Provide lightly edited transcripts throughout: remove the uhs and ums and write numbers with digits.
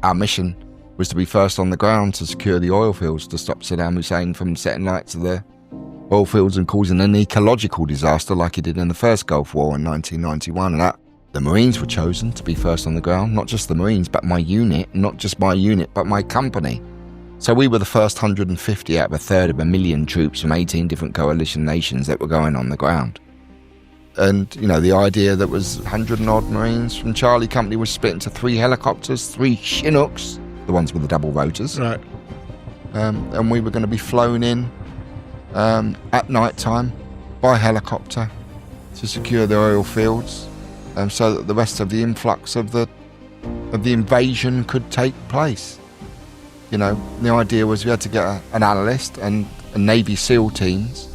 our mission was to be first on the ground to secure the oil fields to stop Saddam Hussein from setting light to the oil fields and causing an ecological disaster like he did in the first Gulf War in 1991. And that the Marines were chosen to be first on the ground, not just the Marines, but my unit, not just my unit, but my company. So we were the first 150 out of a third of 1 million troops from 18 different coalition nations that were going on the ground. And, you know, the idea that was 100 and odd Marines from Charlie Company was split into 3 helicopters, 3 Chinooks, the ones with the double rotors. Right. And we were going to be flown in at night time by helicopter to secure the oil fields, so that the rest of the influx of the invasion could take place. You know, the idea was we had to get an analyst and Navy SEAL teams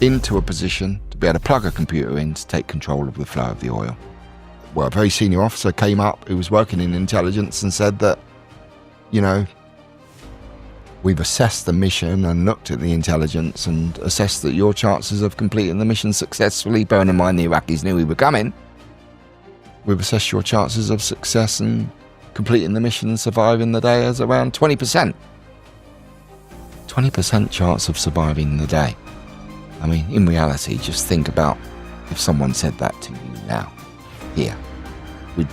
into a position to be able to plug a computer in to take control of the flow of the oil. Well, a very senior officer came up who was working in intelligence and said that, you know, we've assessed the mission and looked at the intelligence and assessed that your chances of completing the mission successfully, bearing in mind the Iraqis knew we were coming, we've assessed your chances of success and completing the mission and surviving the day as around 20%. 20% chance of surviving the day. I mean, in reality, just think about if someone said that to you now, here. We'd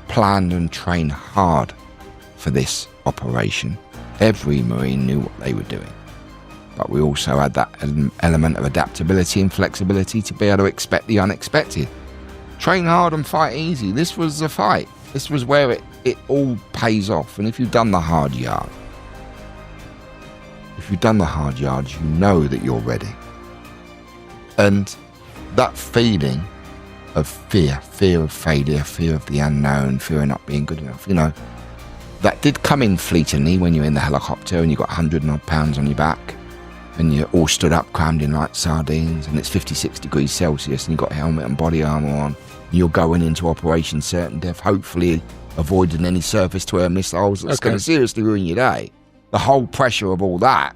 planned and trained hard for this operation. Every Marine knew what they were doing. But we also had that element of adaptability and flexibility to be able to expect the unexpected. Train hard and fight easy. This was the fight. This was where it all pays off. And if you've done the hard yard, you know that you're ready. And that feeling of fear of failure, fear of the unknown, fear of not being good enough, you know, that did come in fleetingly when you're in the helicopter and you've got 100 and odd pounds on your back and you're all stood up, crammed in like sardines, and it's 56 degrees Celsius and you've got helmet and body armour on. You're going into Operation Certain Death, hopefully avoiding any surface-to-air missiles that's going to seriously ruin your day. The whole pressure of all that,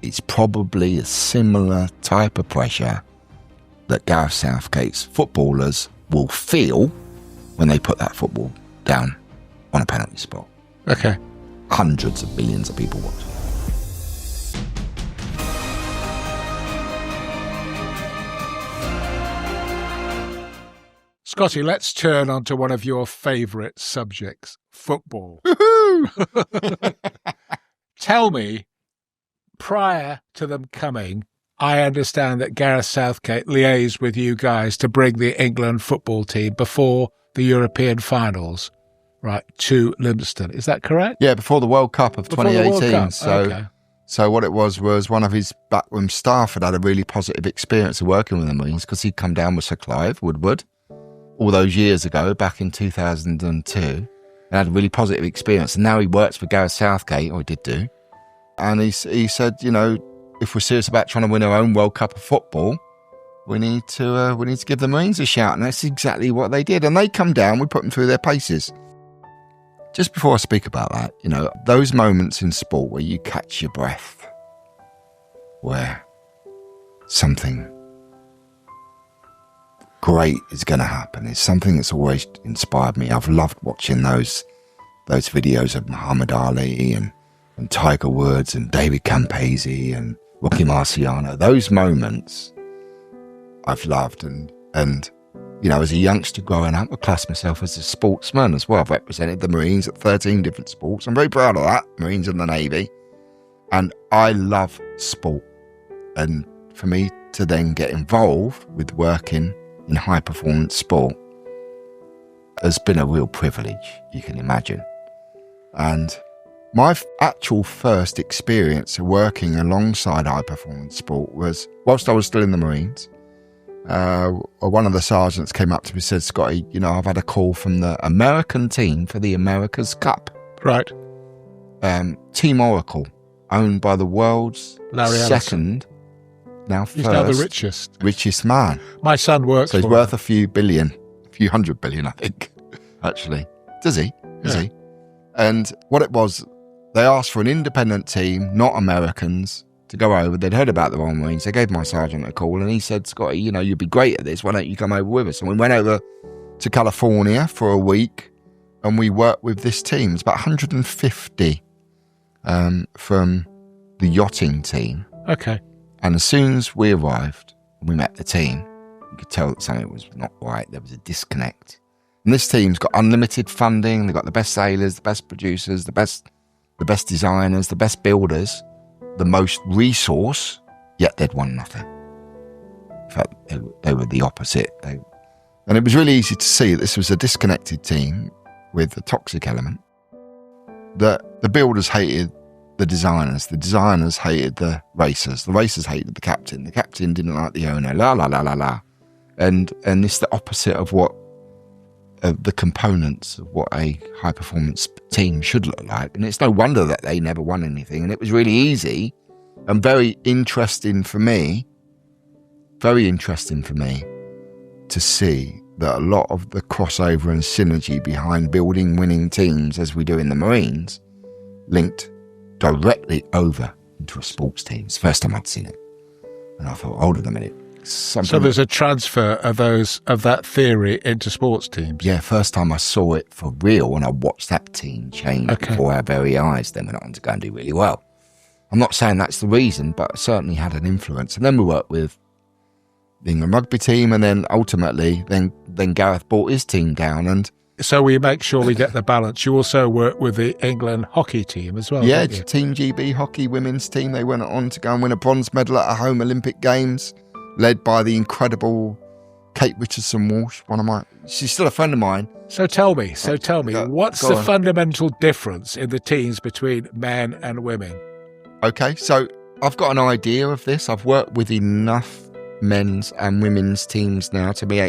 it's probably a similar type of pressure that Gareth Southgate's footballers will feel when they put that football down on a penalty spot. Okay. Hundreds of millions of people watching. Scotty, let's turn on to one of your favourite subjects, football. Tell me, prior to them coming, I understand that Gareth Southgate liaised with you guys to bring the England football team before the European finals, right, to Livingston. Is that correct? Yeah, before the World Cup of 2018. Cup. So what it was one of his backroom staff had a really positive experience of working with the Marines because he'd come down with Sir Clive Woodward all those years ago, back in 2002, and had a really positive experience. And now he works for Gareth Southgate, or he did do. And he said, you know, if we're serious about trying to win our own World Cup of football, we need to give the Marines a shout. And that's exactly what they did. And they come down, we put them through their paces. Just before I speak about that, you know, those moments in sport where you catch your breath, where something great is going to happen. It's something that's always inspired me. I've loved watching those videos of Muhammad Ali and Tiger Woods and David Campese and Rocky Marciano. Those moments I've loved. And you know, as a youngster growing up, I class myself as a sportsman as well. I've represented the Marines at 13 different sports. I'm very proud of that, Marines and the Navy. And I love sport. And for me to then get involved with working in high-performance sport has been a real privilege, you can imagine. And my actual first experience of working alongside high-performance sport was whilst I was still in the Marines. One of the sergeants came up to me and said, Scotty, you know, I've had a call from the American team for the America's Cup. Right. Team Oracle, owned by the world's second, now first. He's now the richest man. My son works for him. So he's worth a few hundred billion, I think, actually. Does he? Is he? And what it was, they asked for an independent team, not Americans, to go over. They'd heard about the Royal Marines. They gave my sergeant a call and he said, Scotty, you know, you'd be great at this. Why don't you come over with us? And we went over to California for a week and we worked with this team. It's about 150 from the yachting team. Okay. And as soon as we arrived, we met the team, you could tell that something was not right. There was a disconnect. And this team's got unlimited funding. They've got the best sailors, the best producers, the best designers, the best builders, the most resource, yet they'd won nothing. In fact, they were the opposite. And it was really easy to see that this was a disconnected team with a toxic element. That the builders hated the designers hated the racers hated the captain didn't like the owner, la la la la la. And it's the opposite of what the components of what a high performance team should look like. And it's no wonder that they never won anything. And it was really easy and very interesting for me to see that a lot of the crossover and synergy behind building winning teams, as we do in the Marines, linked directly over into a sports team. It's the first time I'd seen it. And I thought, hold on a minute. So there's a transfer of that theory into sports teams? Yeah, first time I saw it for real, and I watched that team change before our very eyes. Then went on to go and do really well. I'm not saying that's the reason, but it certainly had an influence. And then we worked with the England rugby team, and then ultimately, then Gareth brought his team down. And so we make sure we get the balance. You also work with the England hockey team as well. Yeah, Team GB hockey women's team. They went on to go and win a bronze medal at a home Olympic Games, led by the incredible Kate Richardson-Walsh. She's still a friend of mine. So tell me, what's the fundamental difference in the teams between men and women? Okay, so I've got an idea of this. I've worked with enough men's and women's teams now to be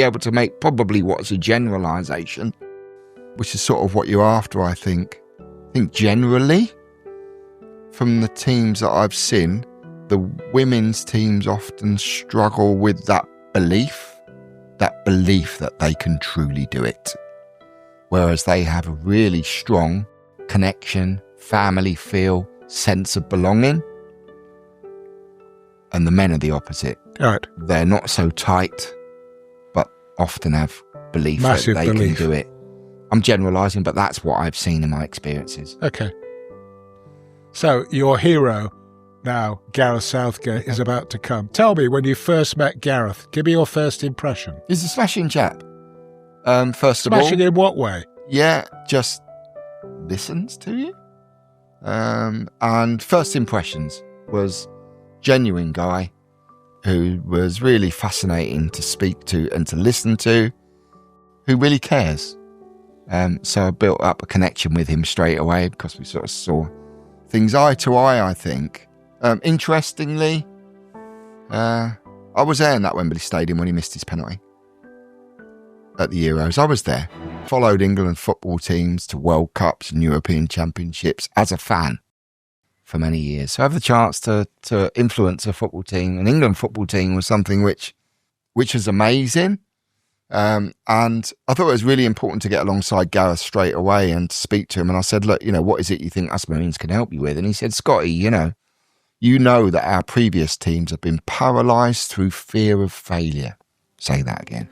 able to make probably what's a generalisation, which is sort of what you're after, I think. I think generally, from the teams that I've seen, the women's teams often struggle with that belief that they can truly do it. Whereas they have a really strong connection, family feel, sense of belonging. And the men are the opposite. All right. They're not so tight, but often have belief that they can do it. I'm generalising, but that's what I've seen in my experiences. Okay. So your hero now, Gareth Southgate, is about to come. Tell me, when you first met Gareth, give me your first impression. He's a smashing chap. First of all. Smashing in what way? Yeah, just listens to you. And first impressions was genuine guy who was really fascinating to speak to and to listen to, who really cares. So I built up a connection with him straight away because we sort of saw things eye to eye, I think. Interestingly, I was there in that Wembley Stadium when he missed his penalty at the Euros. I was there. Followed England football teams to World Cups and European Championships as a fan for many years. So I have the chance to influence a football team. An England football team was something which was amazing. And I thought it was really important to get alongside Gareth straight away and to speak to him. And I said, look, what is it you think us Marines can help you with? And he said, Scotty, you know that our previous teams have been paralysed through fear of failure. Say that again.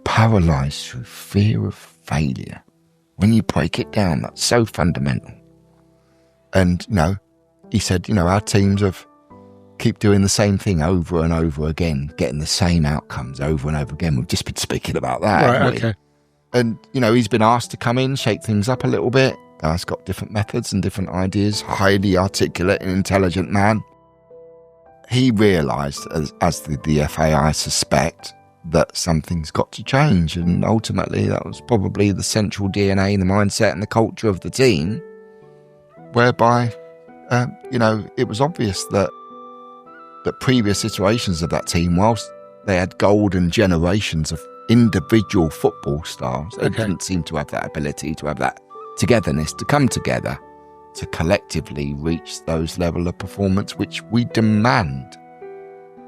Paralysed through fear of failure. When you break it down, that's so fundamental. And, he said, our teams keep doing the same thing over and over again, getting the same outcomes over and over again. We've just been speaking about that. Right, okay. And, he's been asked to come in, shake things up a little bit. He's got different methods and different ideas. Highly articulate and intelligent man. He realised, as the FA, I suspect, that something's got to change. And ultimately, that was probably the central DNA, the mindset and the culture of the team, whereby, it was obvious that previous iterations of that team, whilst they had golden generations of individual football stars, they didn't seem to have that ability, to have that togetherness, to come together, to collectively reach those level of performance which we demand.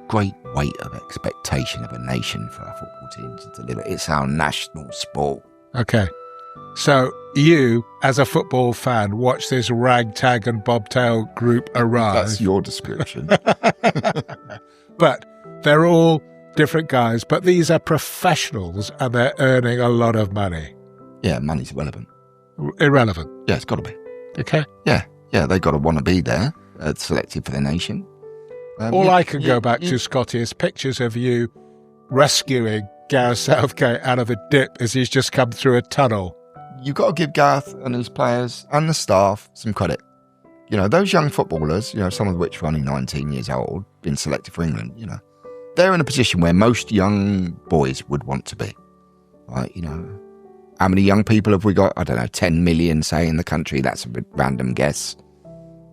Great weight of expectation of a nation for our football team to deliver. It's our national sport. Okay. So you, as a football fan, watch this ragtag and bobtail group arrive. That's your description. But they're all different guys, but these are professionals and they're earning a lot of money. Yeah, money's irrelevant. Irrelevant. Yeah, it's got to be. Okay. Yeah, they've got to want to be there, selected for the nation. All I can go back to, Scotty, is pictures of you rescuing Gareth Southgate out of a dip as he's just come through a tunnel. You've got to give Gareth and his players and the staff some credit. You know, those young footballers, you know, some of which are only 19 years old, been selected for England, you know, they're in a position where most young boys would want to be. Right, you know, how many young people have we got? I don't know, 10 million, say, in the country. That's a bit random guess.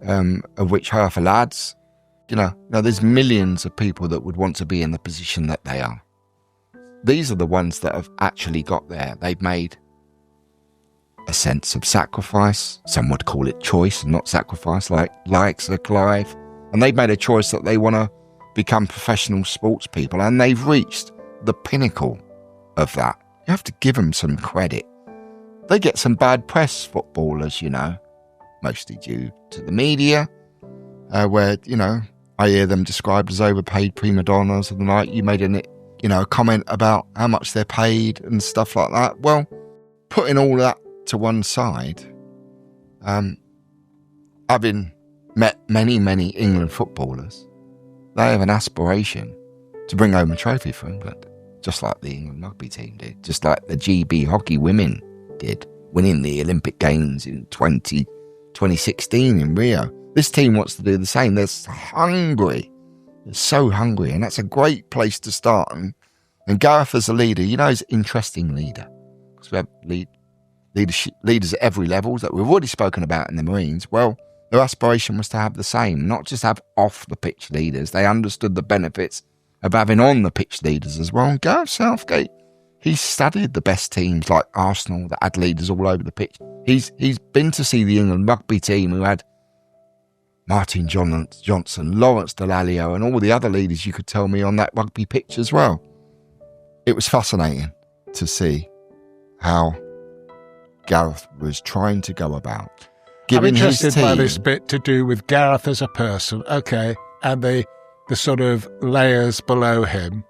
Of which half are lads. You know, there's millions of people that would want to be in the position that they are. These are the ones that have actually got there. They've made a sense of sacrifice. Some would call it choice and not sacrifice, like Sir Clive. And they've made a choice that they want to become professional sports people. And they've reached the pinnacle of that. You have to give them some credit. They get some bad press, footballers, you know, mostly due to the media, where, you know, I hear them described as overpaid prima donnas of the night. You made a comment about how much they're paid and stuff like that. Well, putting all that to one side, having met many, many England footballers, they have an aspiration to bring home a trophy for England, just like the England rugby team did, just like the GB hockey women did, winning the Olympic Games in 2016 in Rio. This team wants to do the same. They're hungry. They're so hungry, and that's a great place to start. And Gareth as a leader, you know, he's an interesting leader. Because we have leaders at every level that we've already spoken about in the Marines. Well, their aspiration was to have the same, not just have off-the-pitch leaders. They understood the benefits of having on-the-pitch leaders as well. And Gareth Southgate, he's studied the best teams like Arsenal that had leaders all over the pitch. He's been to see the England rugby team who had Martin Johnson, Lawrence Dallaglio, and all the other leaders you could tell me on that rugby pitch as well. It was fascinating to see how Gareth was trying to go about giving his team. I'm interested by this bit to do with Gareth as a person, okay, and the sort of layers below him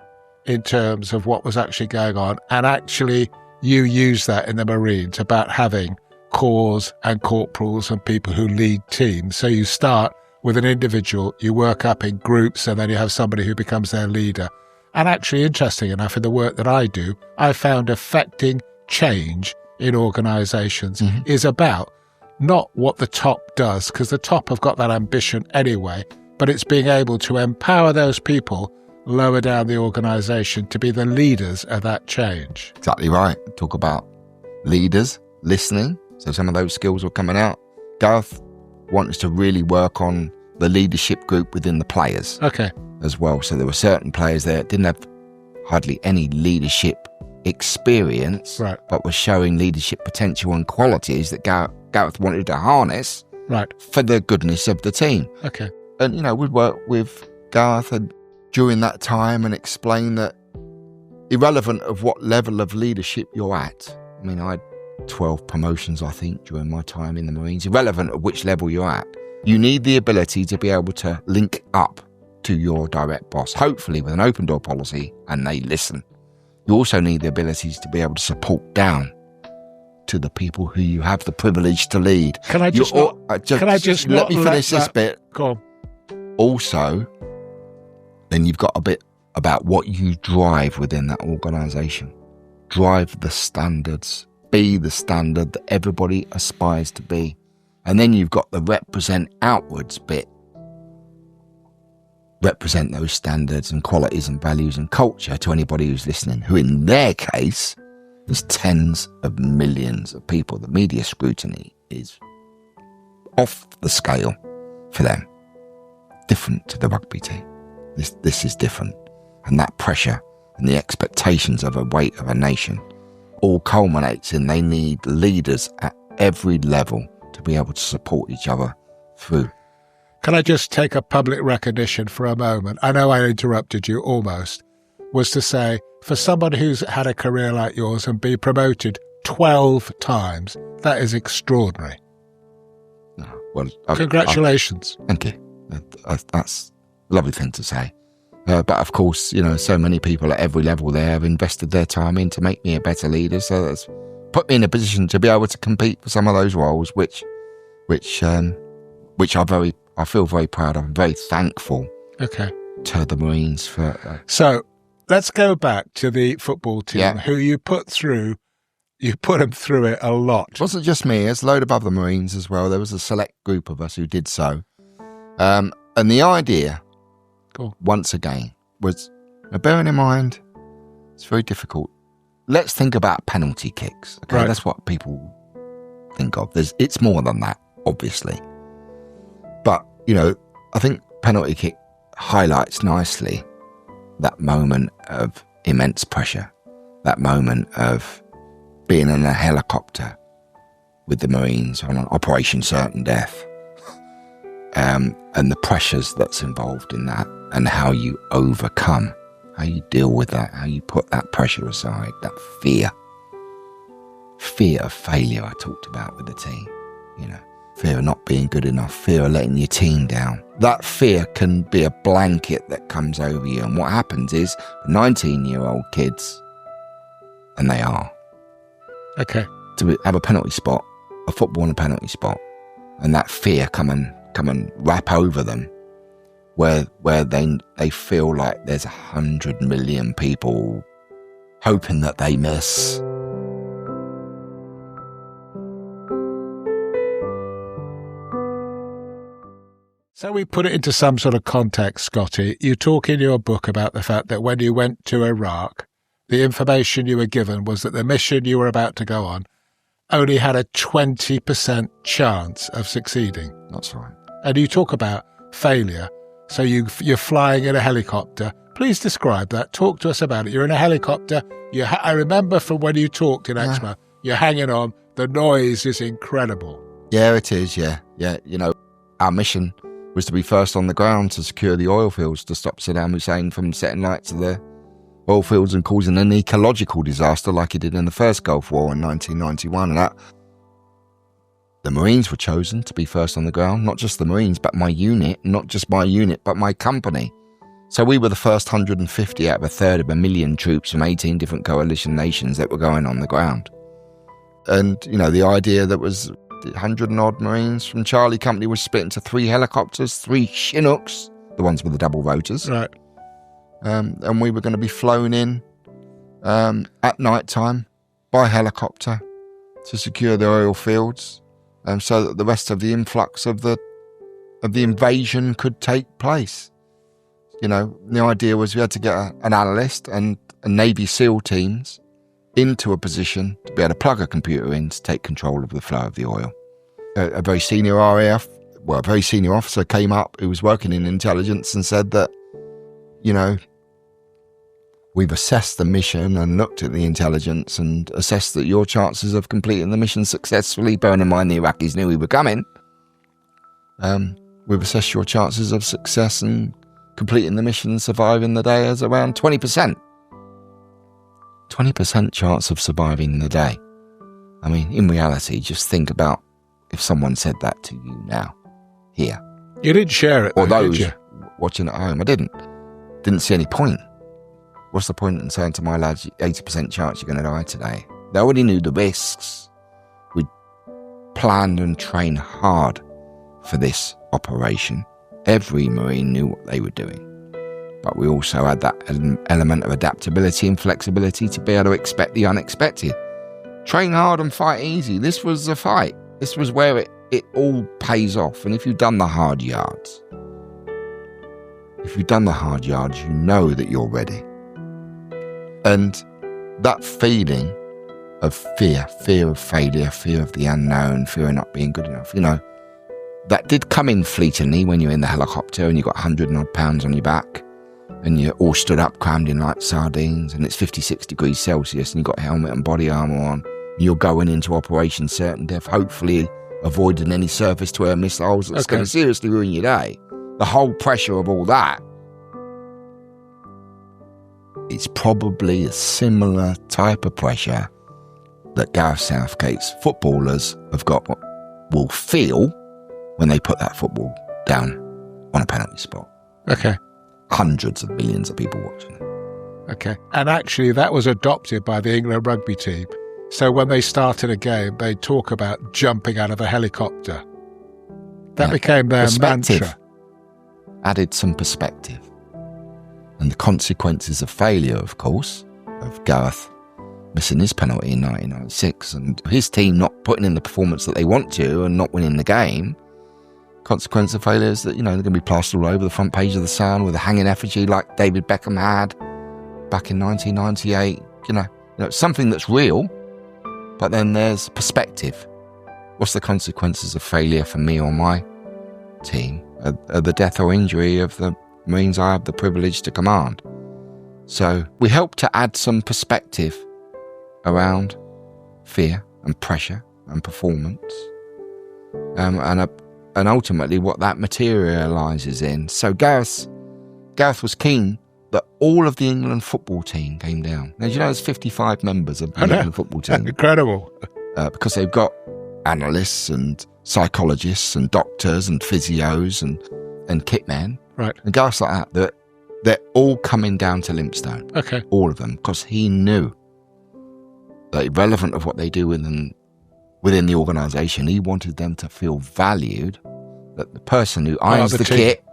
in terms of what was actually going on. And actually, you use that in the Marines about having corps and corporals and people who lead teams. So you start with an individual, you work up in groups, and then you have somebody who becomes their leader. And actually, interesting enough, in the work that I do, I found affecting change in organisations is about not what the top does, because the top have got that ambition anyway, but it's being able to empower those people lower down the organisation to be the leaders of that change. Exactly right. Talk about leaders, listening. So some of those skills were coming out. Gareth wanted to really work on the leadership group within the players as well. So there were certain players there that didn't have hardly any leadership experience, but were showing leadership potential and qualities that Gareth wanted to harness for the goodness of the team. Okay. And, you know, we'd work with Gareth during that time and explain that irrelevant of what level of leadership you're at. I mean, I had 12 promotions, I think, during my time in the Marines. Irrelevant of which level you're at, you need the ability to be able to link up to your direct boss, hopefully with an open door policy, and they listen. You also need the abilities to be able to support down to the people who you have the privilege to lead. Can I just let me finish this bit? Go on. Also, then you've got a bit about what you drive within that organisation. Drive the standards. Be the standard that everybody aspires to be. And then you've got the represent outwards bit. Represent those standards and qualities and values and culture to anybody who's listening, who in their case, there's tens of millions of people. The media scrutiny is off the scale for them. Different to the rugby team. This is different. And that pressure and the expectations of a weight of a nation all culminates in they need leaders at every level to be able to support each other through. Can I just take a public recognition for a moment? I know I interrupted you almost. Was to say, for somebody who's had a career like yours and be promoted 12 times, that is extraordinary. Well, congratulations. Thank you. That's a lovely thing to say. But of course, you know, so many people at every level there have invested their time in to make me a better leader. So that's put me in a position to be able to compete for some of those roles, which I feel very proud of. I'm very thankful. Okay. To the Marines for. So let's go back to the football team, who you put them through it a lot. It wasn't just me. There's a load of other Marines as well. There was a select group of us who did so. And the idea, once again, was, bearing in mind, it's very difficult. Let's think about penalty kicks. Okay, That's what people think of. It's more than that, obviously. But, I think penalty kick highlights nicely that moment of immense pressure, that moment of being in a helicopter with the Marines on an Operation Certain Death, and the pressures that's involved in that, and how you overcome, how you deal with that, how you put that pressure aside, that fear of failure I talked about with the team, fear of not being good enough, fear of letting your team down. That fear can be a blanket that comes over you. And what happens is 19-year-old kids, and they are, to have a penalty spot, a football in a penalty spot, and that fear come and wrap over them, where they feel like there's 100 million people hoping that they miss. So we put it into some sort of context, Scotty. You talk in your book about the fact that when you went to Iraq, the information you were given was that the mission you were about to go on only had a 20% chance of succeeding. That's right. And you talk about failure. So you're flying in a helicopter. Please describe that. Talk to us about it. You're in a helicopter. I remember from when you talked in Exmo, you're hanging on. The noise is incredible. Yeah, it is, yeah. Our mission was to be first on the ground to secure the oil fields to stop Saddam Hussein from setting light to the oil fields and causing an ecological disaster like he did in the first Gulf War in 1991. And the Marines were chosen to be first on the ground, not just the Marines, but my unit, not just my unit, but my company. So we were the first 150 out of a third of 1 million troops from 18 different coalition nations that were going on the ground. And, the idea that was 100 and odd Marines from Charlie Company was split into 3 helicopters, 3 Chinooks, the ones with the double rotors. Right. And we were going to be flown in at night time by helicopter to secure the oil fields, so that the rest of the influx of the invasion could take place. The idea was we had to get an analyst and a Navy SEAL teams into a position to be able to plug a computer in to take control of the flow of the oil. A very senior RAF, a very senior officer came up who was working in intelligence and said that, we've assessed the mission and looked at the intelligence and assessed that your chances of completing the mission successfully, bearing in mind the Iraqis knew we were coming, we've assessed your chances of success and completing the mission and surviving the day as around 20%. 20% chance of surviving the day. I mean, in reality, just think about if someone said that to you now, here. You didn't share it, or though, those did you? Watching at home. I didn't see any point. What's the point in saying to my lads, 80% chance you're going to die today? They already knew the risks. We planned and trained hard for this operation. Every Marine knew what they were doing. But we also had that element of adaptability and flexibility to be able to expect the unexpected. Train hard and fight easy. This was the fight. This was where it all pays off. And if you've done the hard yards, you know that you're ready. And that feeling of fear of failure, fear of the unknown, fear of not being good enough, that did come in fleetingly when you're in the helicopter and you've got 100 and odd pounds on your back and you're all stood up, crammed in like sardines, and it's 56 degrees Celsius and you've got helmet and body armour on. And you're going into Operation Certain Death, hopefully avoiding any surface-to-air missiles that's going to seriously ruin your day. The whole pressure of all that, it's probably a similar type of pressure that Gareth Southgate's footballers will feel when they put that football down on a penalty spot. Okay. Hundreds of millions of people watching it. Okay. And actually, that was adopted by the England rugby team So when they started a game, they talk about jumping out of a helicopter. That became their mantra. Added some perspective. And the consequences of failure, of course, of Gareth missing his penalty in 1996 and his team not putting in the performance that they want to and not winning the game. Consequence of failure is that, they're going to be plastered all over the front page of the Sun with a hanging effigy like David Beckham had back in 1998. Something that's real, but then there's perspective. What's the consequences of failure for me or my team? Are the death or injury of the Marines I have the privilege to command. So we help to add some perspective around fear and pressure and performance, and ultimately what that materialises in. So Gareth was keen that all of the England football team came down. Now, do you know there's 55 members of the England football team? Incredible. Because they've got analysts and psychologists and doctors and physios and kit men. Right. And guys like that they're all coming down to Limpstone. Okay. All of them. Because he knew that irrelevant of what they do within the organisation, he wanted them to feel valued, that the person who irons the kit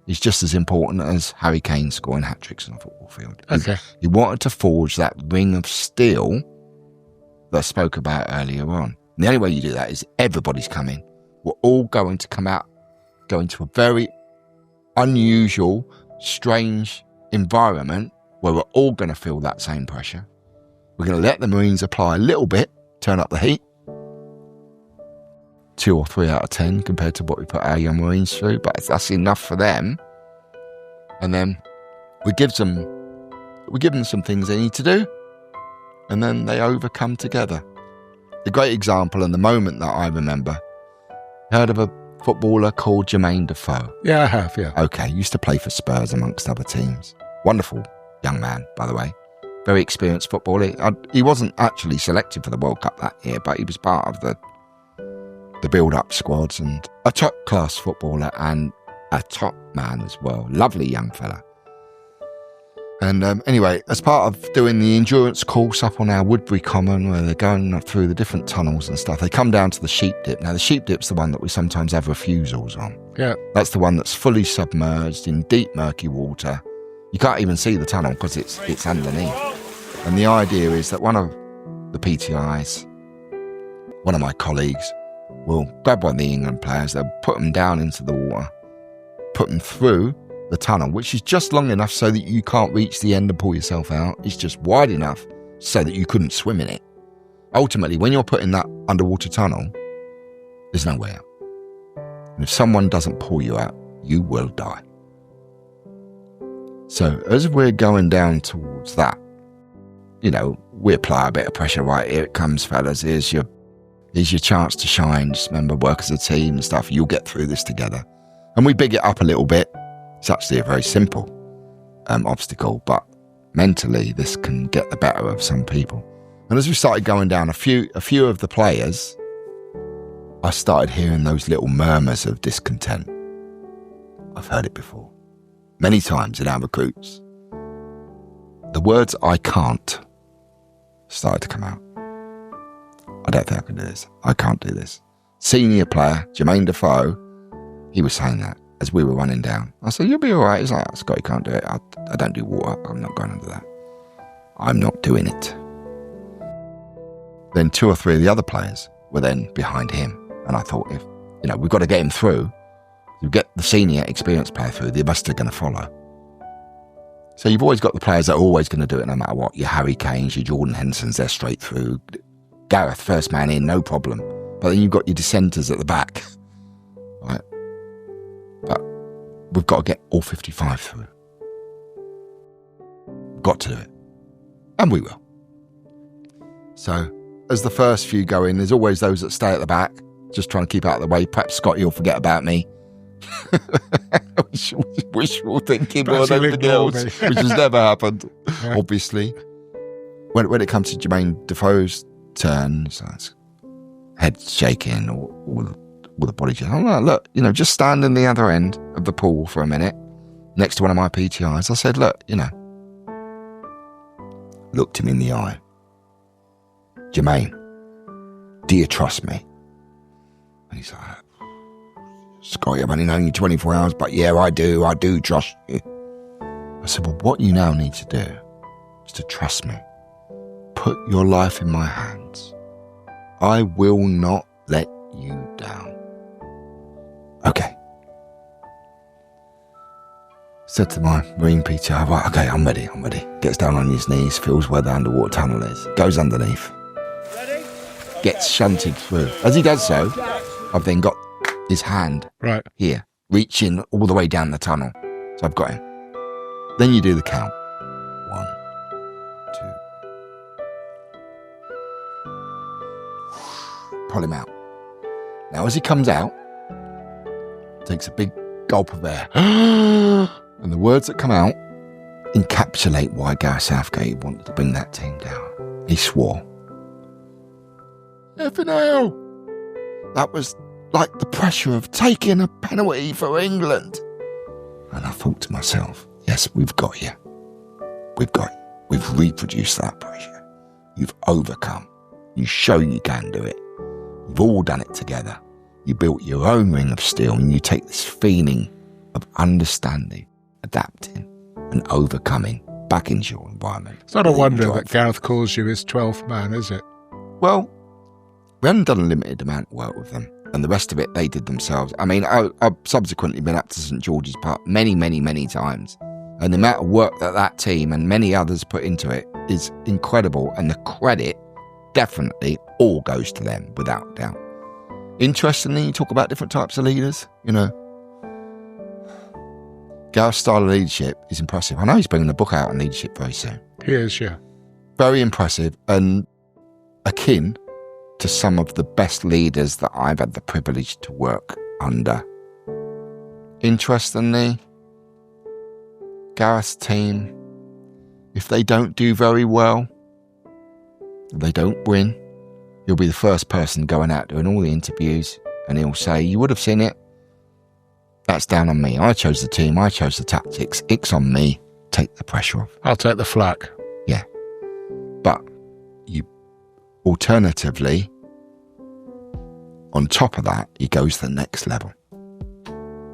is just as important as Harry Kane scoring hat-tricks on a football field. Okay. He wanted to forge that ring of steel that I spoke about earlier on. And the only way you do that is everybody's coming. We're all going to come out, go into a very unusual, strange environment where we're all going to feel that same pressure. We're going to let the Marines apply a little bit, turn up the heat, 2 or 3 out of 10 compared to what we put our young Marines through, but that's enough for them. And then we give them some things they need to do, and then they overcome together. The great example and the moment that I remember, heard of a footballer called Jermaine Defoe? Yeah, I have, yeah. Okay, used to play for Spurs amongst other teams. Wonderful young man, by the way. Very experienced footballer. He wasn't actually selected for the World Cup that year, but he was part of the build-up squads, and a top-class footballer and a top man as well. Lovely young fella. And anyway, as part of doing the endurance course up on our Woodbury Common, where they're going through the different tunnels and stuff, they come down to the sheep dip. Now, the sheep dip's the one that we sometimes have refusals on. Yeah. That's the one that's fully submerged in deep, murky water. You can't even see the tunnel because it's underneath. And the idea is that one of the PTIs, one of my colleagues, will grab one of the England players, they'll put them down into the water, put them through the tunnel, which is just long enough so that you can't reach the end and pull yourself out. It's just wide enough so that you couldn't swim in it. Ultimately, when you're put in that underwater tunnel, there's no way out. And if someone doesn't pull you out, you will die. So as we're going down towards that, we apply a bit of pressure. Right, here it comes, fellas. Here's your chance to shine. Just remember, work as a team and stuff. You'll get through this together. And we big it up a little bit. It's actually a very simple obstacle, but mentally this can get the better of some people. And as we started going down, a few of the players, I started hearing those little murmurs of discontent. I've heard it before, many times in our recruits. The words "I can't" started to come out. I don't think I can do this. I can't do this. Senior player, Jermaine Defoe, he was saying that as we were running down. I said, "You'll be all right." He's like, "Scotty, can't do it. I don't do water. I'm not going under that. I'm not doing it." Then 2 or 3 of the other players were then behind him. And I thought, if we've got to get him through, you get the senior experienced player through, the rest are going to follow. So you've always got the players that are always going to do it no matter what. Your Harry Kanes, your Jordan Hendersons, they're straight through. Gareth, first man in, no problem. But then you've got your dissenters at the back. Right? But we've got to get all 55 through. We've got to do it. And we will. So, as the first few go in, there's always those that stay at the back, just trying to keep out of the way. Perhaps Scotty will forget about me. Wishful thinking more than anything else, which has never happened, obviously. When it comes to Jermaine Defoe's turn, so it's head shaking, all the body shaking. I'm like, look, just stand in the other end of the pool for a minute, next to one of my PTIs. I said, look, looked him in the eye. Jermaine, do you trust me? And he's like, Scotty, I've only known you 24 hours, but yeah, I do trust you. I said, well, what you now need to do is to trust me. Put your life in my hands. I will not let you down. Okay. Said to my Marine PT, right, okay, I'm ready. Gets down on his knees, feels where the underwater tunnel is, goes underneath. Ready? Gets shunted through. As he does so, I've then got his hand here, reaching all the way down the tunnel. So I've got him. Then you do the count. 1, 2. Pull him out. Now as he comes out, takes a big gulp of air. And the words that come out encapsulate why Gareth Southgate wanted to bring that team down. He swore. Effing hell! That was like the pressure of taking a penalty for England. And I thought to myself, yes, we've got you. We've reproduced that pressure. You've overcome. You show you can do it. You've all done it together. You built your own ring of steel, and you take this feeling of understanding, adapting and overcoming back into your environment. It's not a wonder that Gareth calls you his 12th man, is it? Well, we hadn't done a limited amount of work with them, and the rest of it they did themselves. I mean, I've subsequently been up to St George's Park many times, and the amount of work that team and many others put into it is incredible, and the credit definitely all goes to them, without doubt. Interestingly, you talk about different types of leaders, Gareth's style of leadership is impressive. I know he's bringing a book out on leadership very soon. He is, yeah. Very impressive and akin to some of the best leaders that I've had the privilege to work under. Interestingly, Gareth's team, if they don't do very well, if they don't win, he'll be the first person going out doing all the interviews, and he'll say, you would have seen it. That's down on me. I chose the team. I chose the tactics. It's on me. Take the pressure off. I'll take the flak. Yeah. But you, alternatively, on top of that, he goes to the next level.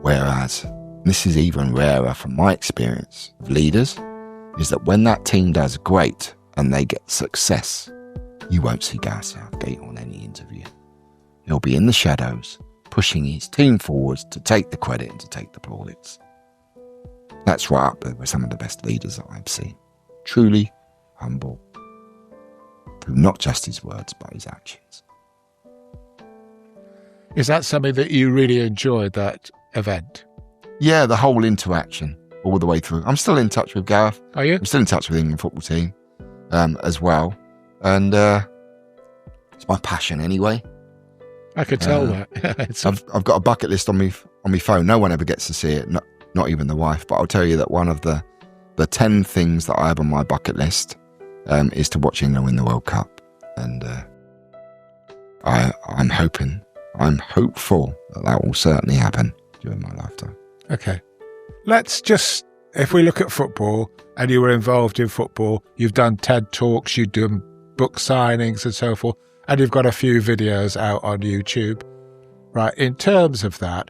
Whereas, this is even rarer from my experience of leaders, is that when that team does great and they get success, you won't see Gareth Southgate on any interview. He'll be in the shadows, pushing his team forwards to take the credit and to take the plaudits. That's right up there with some of the best leaders that I've seen. Truly humble, through not just his words, but his actions. Is that something that you really enjoyed, that event? Yeah, the whole interaction all the way through. I'm still in touch with Gareth. Are you? I'm still in touch with the England football team as well. And it's my passion anyway. I could tell that. I've got a bucket list on my phone. No one ever gets to see it, not even the wife. But I'll tell you that one of the 10 things that I have on my bucket list is to watch England win the World Cup. And I'm hopeful that will certainly happen during my lifetime. Okay. Let's just, if we look at football, and you were involved in football, you've done TED Talks, you've done book signings and so forth, and you've got a few videos out on YouTube. Right, in terms of that,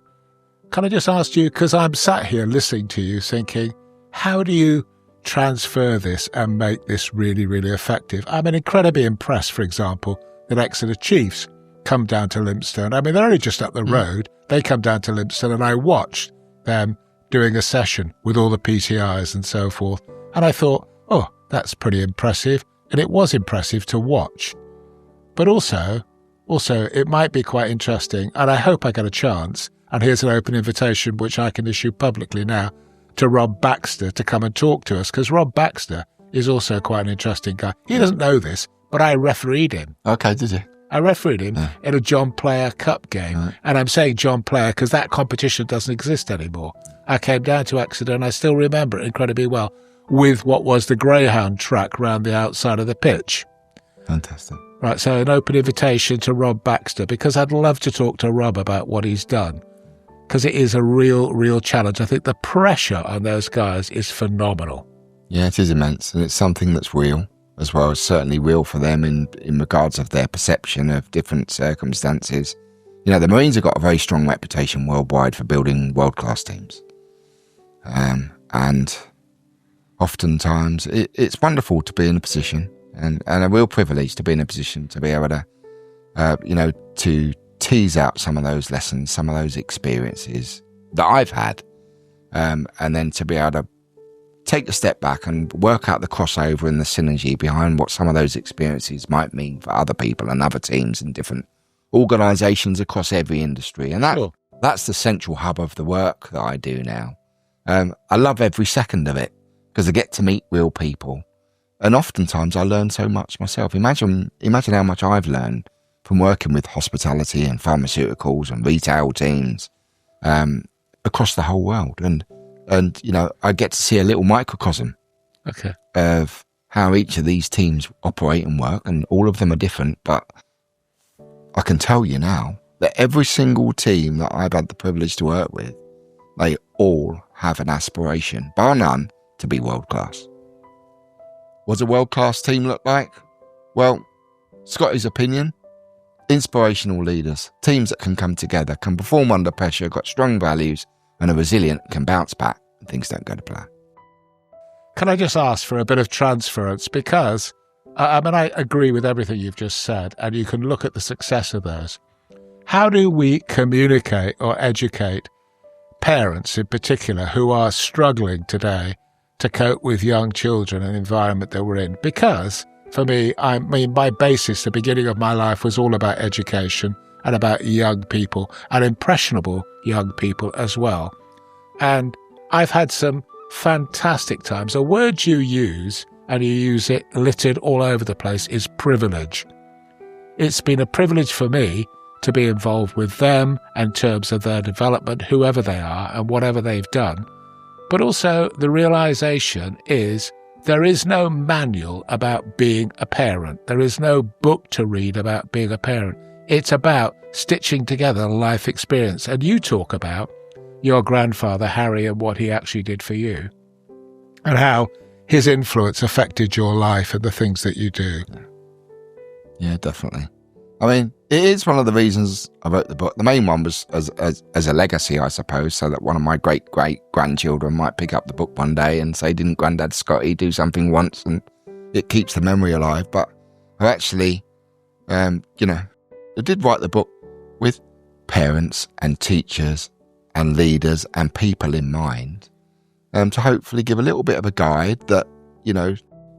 can I just ask you, because I'm sat here listening to you thinking, how do you transfer this and make this really, really effective? I'm incredibly impressed, for example, that Exeter Chiefs come down to Lympstone. I mean, they're only just up the road. They come down to Lympstone, and I watched them doing a session with all the PTIs and so forth. And I thought, oh, that's pretty impressive. And it was impressive to watch. But also, it might be quite interesting, and I hope I get a chance, and here's an open invitation which I can issue publicly now, to Rob Baxter to come and talk to us, because Rob Baxter is also quite an interesting guy. He doesn't know this, but I refereed him. Okay, did you? I refereed him in a John Player Cup game. Right. And I'm saying John Player because that competition doesn't exist anymore. I came down to Exeter, and I still remember it incredibly well, with what was the Greyhound track round the outside of the pitch. Fantastic. Right, so an open invitation to Rob Baxter, because I'd love to talk to Rob about what he's done, because it is a real challenge. I think the pressure on those guys is phenomenal. Yeah, it is immense, and it's something that's real. as well as certainly real for them in regards of their perception of different circumstances. You know, the Marines have got a very strong reputation worldwide for building world-class teams. And oftentimes it's wonderful to be in a position and a real privilege to be in a position to be able to, to tease out some of those lessons, some of those experiences that I've had, and then to be able to take a step back and work out the crossover and the synergy behind what some of those experiences might mean for other people and other teams and different organisations across every industry. And that's the central hub of the work that I do now. I love every second of it because I get to meet real people. And oftentimes I learn so much myself. Imagine how much I've learned from working with hospitality and pharmaceuticals and retail teams across the whole world. And you know, I get to see a little microcosm of how each of these teams operate and work, and all of them are different. But I can tell you now that every single team that I've had the privilege to work with, they all have an aspiration, bar none, to be world-class. What does a world-class team look like? Well, Scotty's opinion, inspirational leaders, teams that can come together, can perform under pressure, got strong values, and are resilient, can bounce back when things don't go to plan. Can I just ask for a bit of transference? Because, I agree with everything you've just said, and you can look at the success of those. How do we communicate or educate parents in particular who are struggling today to cope with young children and the environment that we're in? Because, for me, my basis, the beginning of my life was all about education and about young people and impressionable young people as well. And I've had some fantastic times. A word you use, and you use it littered all over the place, is privilege. It's been a privilege for me to be involved with them in terms of their development, whoever they are and whatever they've done. But also the realization is there is no manual about being a parent. There is no book to read about being a parent. It's about stitching together a life experience. And you talk about your grandfather, Harry, and what he actually did for you and how his influence affected your life and the things that you do. Yeah, definitely. I mean, it is one of the reasons I wrote the book. The main one was as a legacy, I suppose, so that one of my great-great-grandchildren might pick up the book one day and say, didn't Grandad Scotty do something once? And it keeps the memory alive. But I actually, I did write the book with parents and teachers and leaders and people in mind, to hopefully give a little bit of a guide that,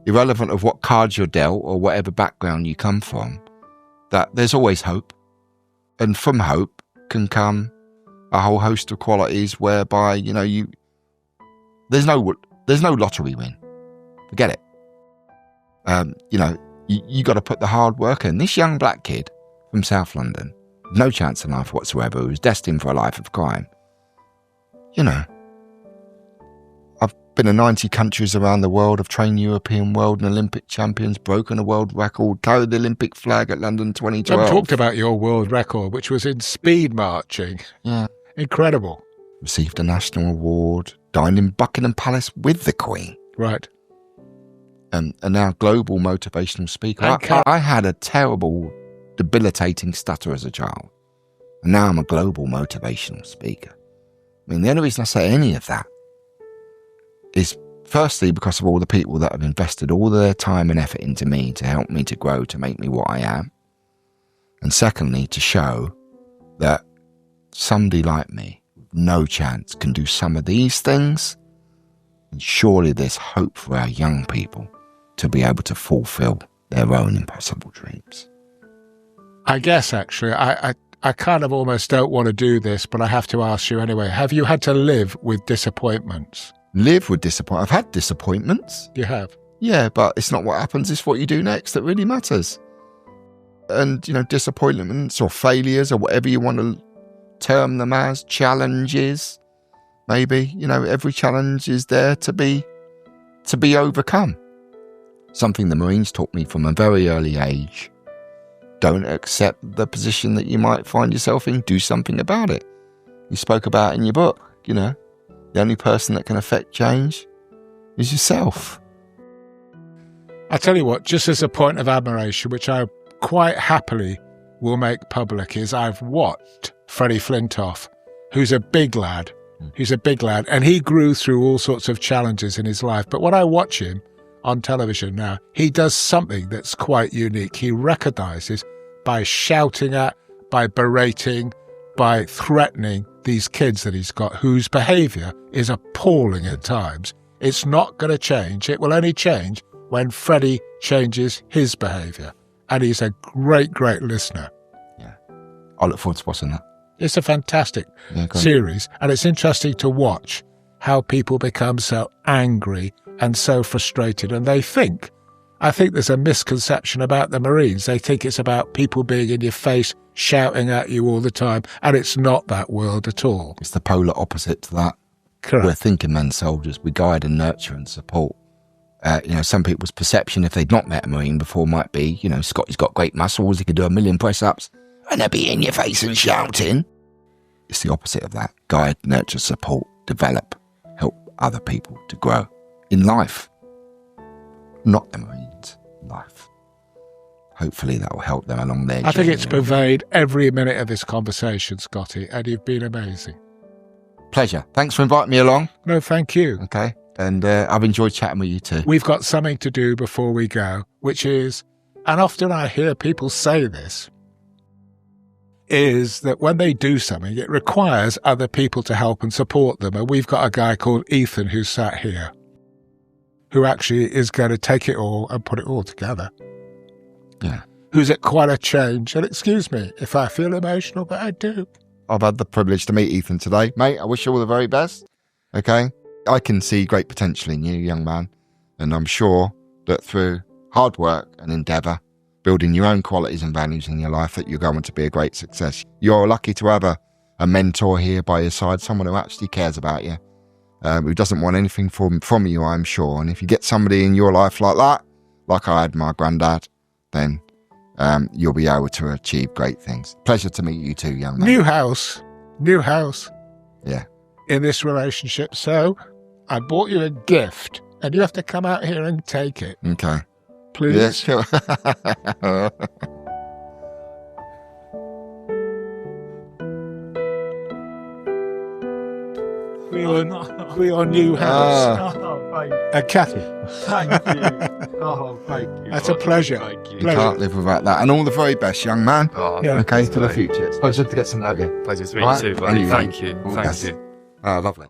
irrelevant of what cards you're dealt or whatever background you come from, that there's always hope. And from hope can come a whole host of qualities whereby, there's no lottery win. Forget it. You got to put the hard work in. This young black kid from South London, no chance in life whatsoever, who was destined for a life of crime. I've been in 90 countries around the world. I've trained European, world and Olympic champions, broken a world record, carried the Olympic flag at London 2012. I've talked about your world record, which was in speed marching. Yeah. Incredible. Received a national award, dined in Buckingham Palace with the Queen. Right. And now global motivational speaker. I had a terrible, debilitating stutter as a child. And now I'm a global motivational speaker. I mean, the only reason I say any of that is firstly because of all the people that have invested all their time and effort into me to help me to grow, to make me what I am. And secondly, to show that somebody like me, with no chance, can do some of these things. And surely there's hope for our young people to be able to fulfill their own impossible dreams. I guess, actually, I kind of almost don't want to do this, but I have to ask you anyway. Have you had to live with disappointments? Live with disappointment. I've had disappointments. You have? Yeah, but it's not what happens, it's what you do next that really matters. And, disappointments or failures or whatever you want to term them as, challenges, maybe, every challenge is there to be overcome. Something the Marines taught me from a very early age. Don't accept the position that you might find yourself in. Do something about it. You spoke about in your book, the only person that can affect change is yourself. I tell you what, just as a point of admiration, which I quite happily will make public, is I've watched Freddie Flintoff, who's a big lad. And he grew through all sorts of challenges in his life. But when I watch him on television now, he does something that's quite unique. He recognises by shouting at, by berating, by threatening these kids that he's got, whose behaviour is appalling at times. It's not going to change. It will only change when Freddie changes his behaviour. And he's a great, great listener. Yeah. I look forward to watching that. It's a fantastic series, and it's interesting to watch how people become so angry and so frustrated. And I think there's a misconception about the Marines. They think it's about people being in your face, shouting at you all the time, and it's not that world at all. It's the polar opposite to that. Correct. We're thinking men soldiers. We guide and nurture and support. Some people's perception, if they'd not met a Marine before, might be, Scotty's got great muscles, he could do 1 million press-ups, and they'll be in your face and shouting. It's the opposite of that. Guide, nurture, support, develop, help other people to grow in life. Not the Marines, life. Hopefully that will help them along their journey. I think it's pervaded every minute of this conversation, Scotty, and you've been amazing. Pleasure. Thanks for inviting me along. No, thank you. Okay. And I've enjoyed chatting with you too. We've got something to do before we go, which is, and often I hear people say this, is that when they do something, it requires other people to help and support them. And we've got a guy called Ethan who's sat here, who actually is going to take it all and put it all together. Yeah. Who's at quite a change. And excuse me if I feel emotional, but I do. I've had the privilege to meet Ethan today. Mate, I wish you all the very best. Okay? I can see great potential in you, young man. And I'm sure that through hard work and endeavour, building your own qualities and values in your life, that you're going to be a great success. You're lucky to have a mentor here by your side, someone who actually cares about you, who doesn't want anything from you, I'm sure. And if you get somebody in your life like that, like I had my granddad, then you'll be able to achieve great things. Pleasure to meet you too, young man. New house. Yeah. In this relationship. So I bought you a gift and you have to come out here and take it. Okay. Please. Yeah, sure. For your new house. A Cathy. Thank you. Oh, thank you. That's a pleasure. Thank you. You can't live without that. And all the very best, young man. Yeah. Okay, for the future. It's a pleasure to get some love here. Pleasure to meet you too, buddy. Thank you. All Thank best. you. Oh, lovely.